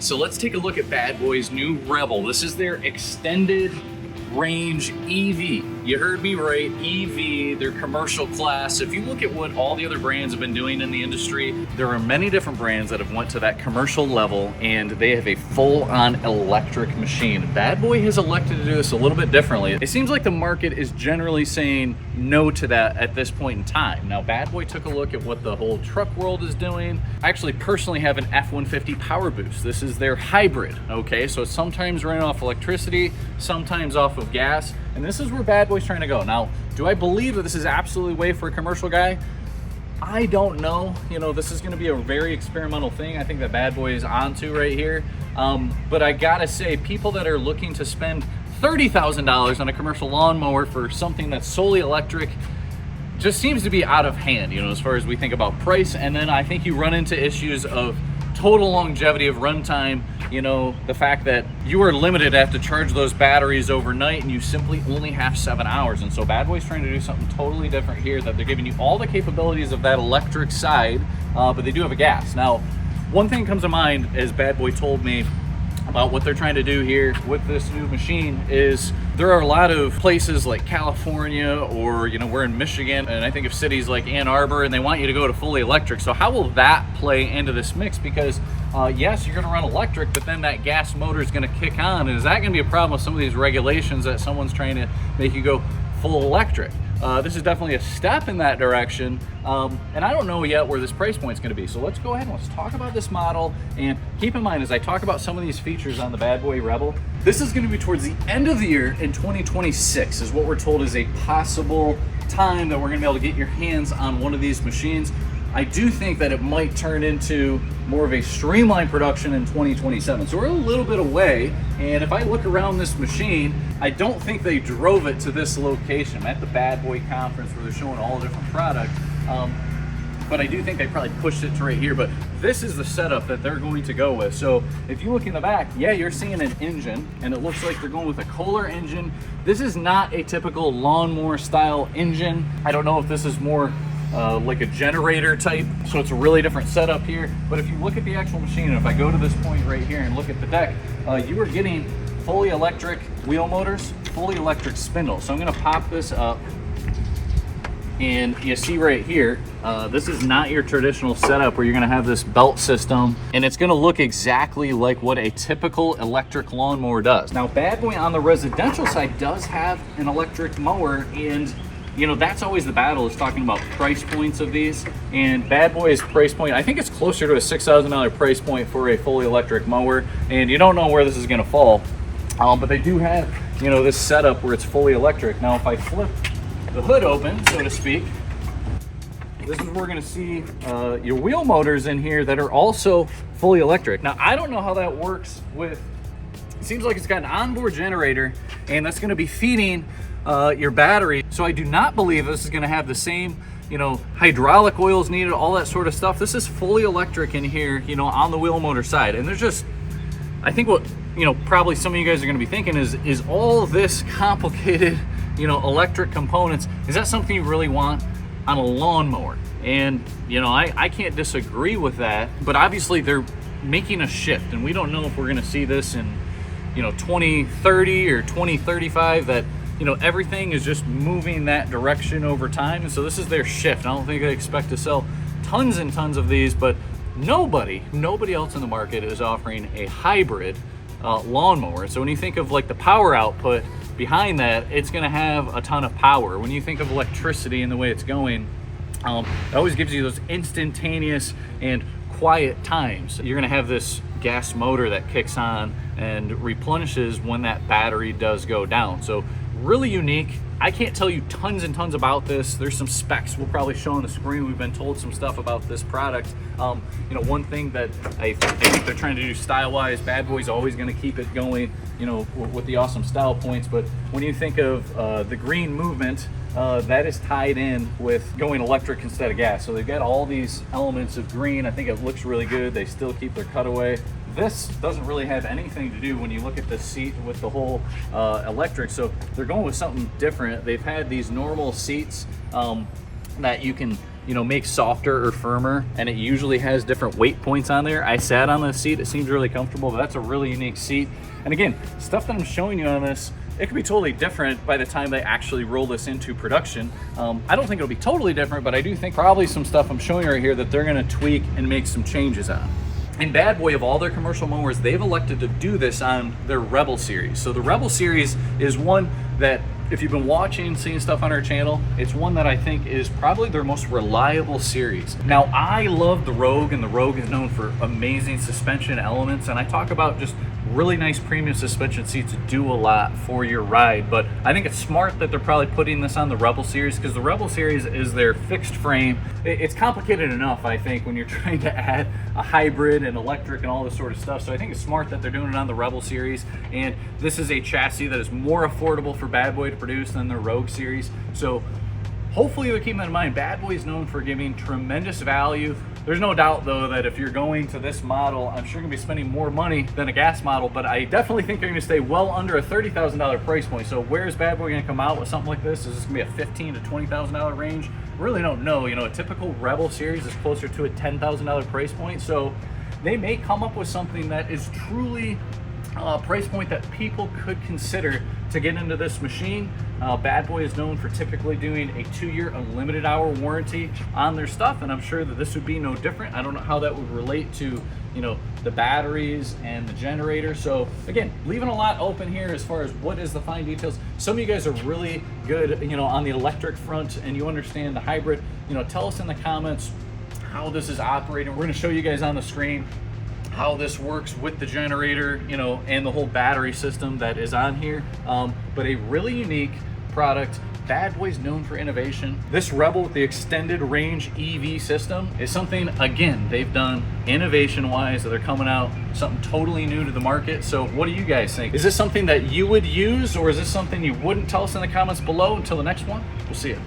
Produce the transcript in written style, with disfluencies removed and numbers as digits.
So let's take a look at Bad Boy's new Rebel. This is their extended range EV. You heard me right, EV, their commercial class. If you look at what all the other brands have been doing in the industry, there are many different brands that have went to that commercial level and they have a full-on electric machine. Bad Boy has elected to do this a little bit differently. It seems like the market is generally saying no to that at this point in time. Now, Bad Boy took a look at what the whole truck world is doing. I actually personally have an F-150 Power Boost. This is their hybrid, okay? So it's sometimes running off electricity, sometimes off of gas, and this is where Bad Boy's trying to go. Now, do I believe that this is absolutely way for a commercial guy? I don't know. You know, this is going to be a very experimental thing. I think that Bad Boy is onto right here. But I gotta say, people that are looking to spend $30,000 on a commercial lawnmower for something that's solely electric just seems to be out of hand, you know, as far as we think about price. And then I think you run into issues of total longevity of runtime, you know, the fact that you are limited to have to charge those batteries overnight and you simply only have 7 hours. And so Bad Boy's trying to do something totally different here, that they're giving you all the capabilities of that electric side, but they do have a gas. Now, one thing comes to mind as Bad Boy told me about what they're trying to do here with this new machine is there are a lot of places like California, or, you know, we're in Michigan, and I think of cities like Ann Arbor, and they want you to go to fully electric. So how will that play into this mix? Because yes, you're going to run electric, but then that gas motor is going to kick on, and is that going to be a problem with some of these regulations that someone's trying to make you go full electric? This is definitely a step in that direction, and I don't know yet where this price point is going to be. So let's go ahead and let's talk about this model. And keep in mind, as I talk about some of these features on the Bad Boy Rebel, this is going to be towards the end of the year in 2026 is what we're told is a possible time that we're going to be able to get your hands on one of these machines. I do think that it might turn into more of a streamlined production in 2027. So we're a little bit away, and if I look around this machine, I don't think they drove it to this location. I'm at the Bad Boy conference where they're showing all the different products, but I do think they probably pushed it to right here. But this is the setup that they're going to go with. So if you look in the back, yeah, you're seeing an engine, and it looks like they're going with a Kohler engine. This is not a typical lawnmower style engine. I don't know if this is more like a generator type, so it's a really different setup here. But if you look at the actual machine, and if I go to this point right here and look at the deck, you are getting fully electric wheel motors, fully electric spindle. So I'm going to pop this up, and you see right here, this is not your traditional setup where you're going to have this belt system, and it's going to look exactly like what a typical electric lawnmower does. Now, Bad Boy on the residential side does have an electric mower, and you know, that's always the battle, is talking about price points of these. And Bad Boy's price point, I think it's closer to a $6,000 price point for a fully electric mower, and you don't know where this is going to fall. But they do have, you know, this setup where it's fully electric. Now, if I flip the hood open, so to speak, this is where we're going to see your wheel motors in here that are also fully electric. Now, I don't know how that works with, it seems like it's got an onboard generator, and that's going to be feeding your battery. So I do not believe this is going to have the same, you know, hydraulic oils needed, all that sort of stuff. This is fully electric in here, you know, on the wheel motor side. And there's just, I think what, you know, probably some of you guys are going to be thinking is all this complicated, you know, electric components, is that something you really want on a lawnmower? And, you know, I can't disagree with that, but obviously they're making a shift, and we don't know if we're going to see this in, you know, 2030 or 2035, that, you know, everything is just moving that direction over time. And so this is their shift. I don't think they expect to sell tons and tons of these, but nobody else in the market is offering a hybrid lawnmower. So when you think of like the power output behind that, it's going to have a ton of power. When you think of electricity and the way it's going, it always gives you those instantaneous and quiet times. You're going to have this gas motor that kicks on and replenishes when that battery does go down. So really unique. I can't tell you tons and tons about this. There's some specs we'll probably show on the screen. We've been told some stuff about this product. You know, one thing that I think they're trying to do style-wise, Bad Boy's always going to keep it going, you know, with the awesome style points. But when you think of the green movement, that is tied in with going electric instead of gas. So they've got all these elements of green. I think it looks really good. They still keep their cutaway. This doesn't really have anything to do when you look at the seat with the whole electric. So they're going with something different. They've had these normal seats that you can you know, make softer or firmer, and it usually has different weight points on there. I sat on the seat, it seems really comfortable, but that's a really unique seat. And again, stuff that I'm showing you on this, it could be totally different by the time they actually roll this into production. I don't think it'll be totally different, but I do think probably some stuff I'm showing you right here that they're gonna tweak and make some changes on. And Bad Boy, of all their commercial mowers, they've elected to do this on their Rebel series. So the Rebel series is one that, if you've been watching, seeing stuff on our channel, it's one that I think is probably their most reliable series. Now, I love the Rogue, and the Rogue is known for amazing suspension elements, and I talk about just really nice premium suspension seats do a lot for your ride, but I think it's smart that they're probably putting this on the Rebel series, because the Rebel series is their fixed frame. It's complicated enough, I think, when you're trying to add a hybrid and electric and all this sort of stuff, so I think it's smart that they're doing it on the Rebel series. And this is a chassis that is more affordable for Bad Boy to produce than their Rogue series, so hopefully they're keeping that in mind. Bad Boy is known for giving tremendous value. There's no doubt, though, that if you're going to this model, I'm sure you're going to be spending more money than a gas model, but I definitely think they're going to stay well under a $30,000 price point. So where is Bad Boy going to come out with something like this? Is this going to be a $15,000 to $20,000 range? Really don't know. You know, a typical Rebel series is closer to a $10,000 price point, so they may come up with something that is truly a price point that people could consider to get into this machine. Bad Boy is known for typically doing a 2-year unlimited hour warranty on their stuff, and I'm sure that this would be no different. I don't know how that would relate to, you know, the batteries and the generator. So again, leaving a lot open here as far as what is the fine details. Some of you guys are really good, you know, on the electric front, and you understand the hybrid. You know, tell us in the comments how this is operating. We're going to show you guys on the screen how this works with the generator, you know, and the whole battery system that is on here. But a really unique product. Bad Boy's known for innovation. This Rebel with the extended range EV system is something, again, they've done innovation wise, that they're coming out something totally new to the market. So what do you guys think? Is this something that you would use, or is this something you wouldn't? Tell us in the comments below. Until the next one, we'll see you.